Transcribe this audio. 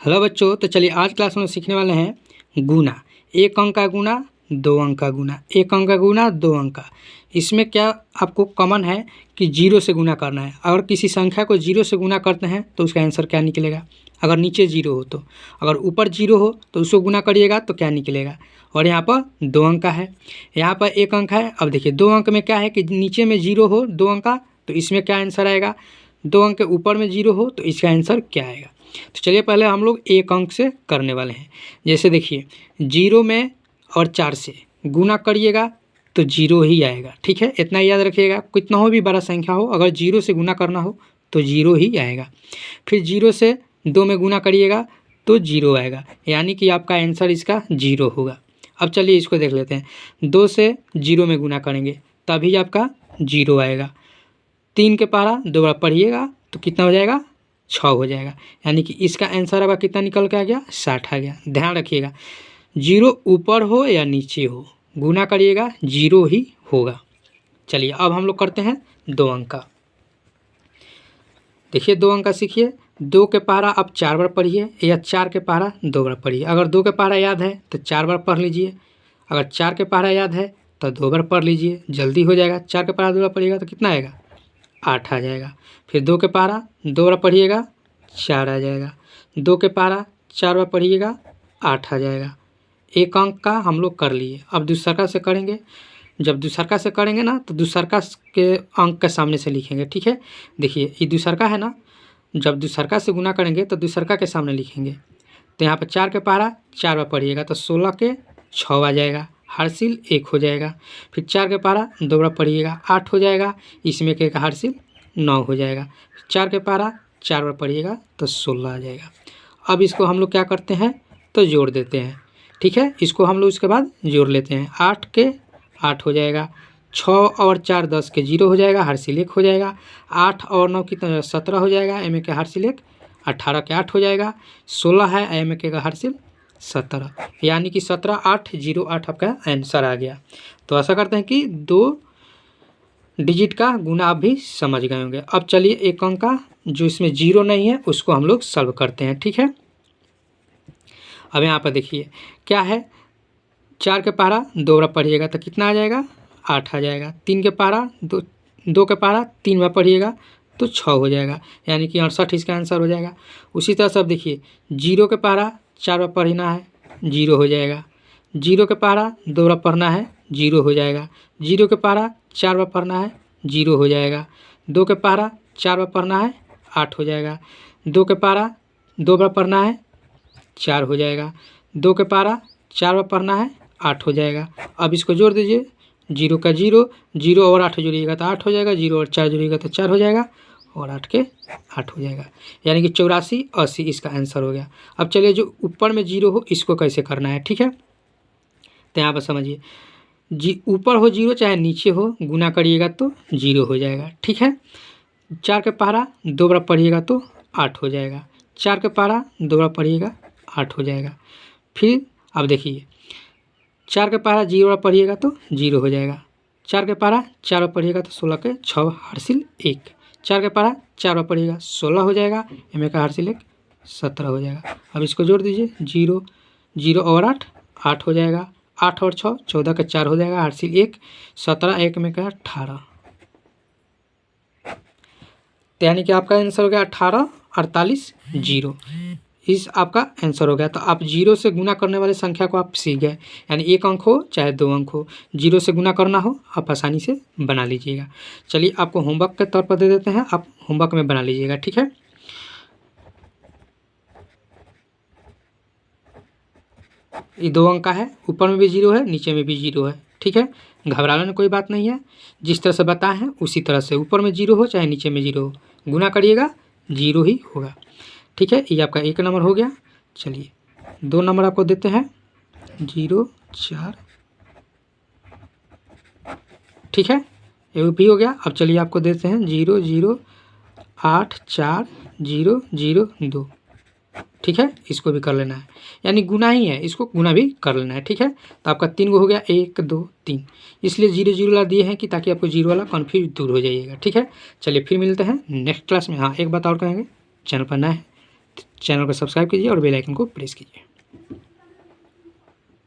Hello बच्चों, तो चलिए आज क्लास में सीखने वाले हैं गुना। एक अंक का गुना, दो अंक का गुना, एक अंक का गुना, दो अंक का। इसमें क्या आपको कॉमन है कि जीरो से गुना करना है। अगर किसी संख्या को जीरो से गुना करते हैं तो उसका आंसर क्या निकलेगा। अगर नीचे जीरो हो तो, अगर ऊपर जीरो हो तो उसको गुना करिएगा तो क्या निकलेगा। और यहाँ पर दो अंक का है, यहाँ पर एक अंक है। अब देखिए दो अंक में क्या है कि नीचे में जीरो हो दो अंक का तो इसमें क्या आंसर आएगा। दो अंक के ऊपर में जीरो हो तो इसका आंसर क्या आएगा। तो चलिए पहले हम लोग एक अंक से करने वाले हैं। जैसे देखिए जीरो में और चार से गुना करिएगा तो जीरो ही आएगा। ठीक है, इतना याद रखिएगा। कितना हो भी बड़ा संख्या हो, अगर जीरो से गुना करना हो तो जीरो ही आएगा। फिर जीरो से दो में गुना करिएगा तो जीरो आएगा, यानी कि आपका आंसर इसका जीरो होगा। अब चलिए इसको देख लेते हैं। दो से जीरो में गुना करेंगे तभी आपका जीरो आएगा। तीन के पारा दो बार पढ़िएगा तो कितना हो जाएगा, 6 हो जाएगा। यानी कि इसका आंसर अब कितना निकल के आ गया, 60 आ गया। ध्यान रखिएगा, जीरो ऊपर हो या नीचे हो, गुना करिएगा जीरो ही होगा। चलिए अब हम लोग करते हैं दो अंक का। देखिए दो अंक का सीखिए। दो के पहाड़ा आप 4 बार पढ़िए या 4 के पहाड़ा 2 बार पढ़िए। अगर दो के पहाड़ा याद है तो 4 बार पढ़ लीजिए, अगर 4 के पहाड़ा याद है तो 2 बार पढ़ लीजिए, जल्दी हो जाएगा। 4 के पहाड़ा 2 बार पढ़िएगा तो कितना आएगा, 8 आ जाएगा। फिर दो के पहाड़ा 2 बार पढ़िएगा 4 आ जाएगा। दो के पहाड़ा 4 बार पढ़िएगा 8 आ जाएगा। एक अंक का हम लोग कर लिए। अब दूसरका से करेंगे। जब दूसरका से करेंगे ना तो दूसरका के अंक के सामने से लिखेंगे। ठीक है, देखिए ये दूसरका है ना, जब दूसरका से गुना करेंगे तो दूसरका के सामने लिखेंगे। तो यहाँ पर 4 के पहाड़ा 4 बार पढ़िएगा तो 16 के 6 आ जाएगा, हार्सिल 1 हो जाएगा। फिर 4 के पहाड़ा 2 बार पढ़िएगा 8 हो जाएगा, इसमें के हार्सिल 9 हो जाएगा। 4 के पहाड़ा 4 बार पढ़िएगा तो 16 आ जाएगा। अब इसको हम लोग क्या करते हैं तो जोड़ देते हैं। ठीक है, इसको हम लोग उसके बाद जोड़ लेते हैं। 8 के 8 हो जाएगा, 6 और 4 10 के 0 हो जाएगा, हार्सिल 1 हो जाएगा। 8 और 9 कितना 17 हो जाएगा, एम ए के हार्सिल 1, 18 के 8 हो जाएगा। 16 है, एम ए के हार्सिल 17, यानी कि 17 8 0 8 आपका आंसर आ गया। तो ऐसा करते हैं कि दो डिजिट का गुना आप भी समझ गए होंगे। अब चलिए एक अंक का जो इसमें जीरो नहीं है उसको हम लोग सॉल्व करते हैं। ठीक है, अब यहाँ पर देखिए क्या है। 4 के पहाड़ा 2 बार पढ़िएगा तो कितना आ जाएगा, 8 आ जाएगा। 3 के पहाड़ा 2 के पहाड़ा 3 बार पढ़िएगा तो 6 हो जाएगा, यानी कि 68 इसका आंसर हो जाएगा। उसी तरह से अब देखिए जीरो के पहाड़ा 4 बार पढ़ना है, 0 हो जाएगा। जीरो के पहाड़ा 2 बार पढ़ना है, 0 हो जाएगा। जीरो के पहाड़ा 4 बार पढ़ना है, 0 हो जाएगा। 2 के पहाड़ा 4 बार पढ़ना है, 8 हो जाएगा। 2 के पहाड़ा 2 बार पढ़ना है, 4 हो जाएगा। 2 के पहाड़ा 4 बार पढ़ना है, 8 हो जाएगा। अब इसको जोड़ दीजिए, 0 का 0, 0 और 8 जोड़िएगा तो 8 हो जाएगा, 0 और 4 जोड़िएगा तो 4 हो जाएगा, और 8 के 8 हो जाएगा, यानी कि 84 80 इसका आंसर हो गया। अब चलिए जो ऊपर में 0 हो इसको कैसे करना है। ठीक है, तो यहाँ पर समझिए, ऊपर हो 0 चाहे नीचे हो, गुना करिएगा तो 0 हो जाएगा। ठीक है, 4 के पहाड़ा 2 बार पढ़िएगा तो 8 हो जाएगा। 4 के पहाड़ा 2 बार पढ़िएगा 8 हो जाएगा। फिर अब देखिए 4 के पहाड़ा 0 बार पढ़िएगा तो 0 हो जाएगा। 4 के पहाड़ा 4 बार पढ़िएगा तो 16 के 6 हार्सिल 1। 4 के पहाड़ा 4 बार पढ़िएगा 16 हो जाएगा, एम ए का हार्सिल 1 17 हो जाएगा। अब इसको जोड़ दीजिए, 0 0 और 8 8 हो जाएगा। 8 और 6 14 के 4 हो जाएगा, हार्सिल 1 17 1 में का 18, यानी कि आपका आंसर हो गया 18 48 0। इस आपका आंसर हो गया। तो आप 0 से गुना करने वाले संख्या को आप सीख गए, यानी एक अंक हो चाहे दो अंक हो, 0 से गुना करना हो आप आसानी से बना लीजिएगा। चलिए आपको होमवर्क के तौर पर दे देते हैं, आप होमवर्क में बना लीजिएगा। ठीक है, ये दो अंक का है, ऊपर में भी 0 है नीचे में भी 0 है। ठीक है, घबराने में कोई बात नहीं है, जिस तरह से बताए हैं उसी तरह से, ऊपर में 0 हो चाहे नीचे में 0 हो, गुना करिएगा 0 ही होगा। ठीक है, ये आपका एक नंबर हो गया। चलिए 2 नंबर आपको देते हैं, 0 4। ठीक है, ये भी हो गया। अब चलिए आपको देते हैं 0 0 8 4 0 0 2। ठीक है, इसको भी कर लेना है, यानी गुना ही है, इसको गुना भी कर लेना है। ठीक है, तो आपका 3 गो हो गया, 1 2 3, इसलिए 0 0 वाला दिए हैं कि ताकि आपको 0 वाला कन्फ्यूज दूर हो जाइएगा। ठीक है, चलिए फिर मिलते हैं नेक्स्ट क्लास में। हाँ एक बात और कहेंगे, चैनल पर नया है चैनल को सब्सक्राइब कीजिए और बेल आइकन को प्रेस कीजिए।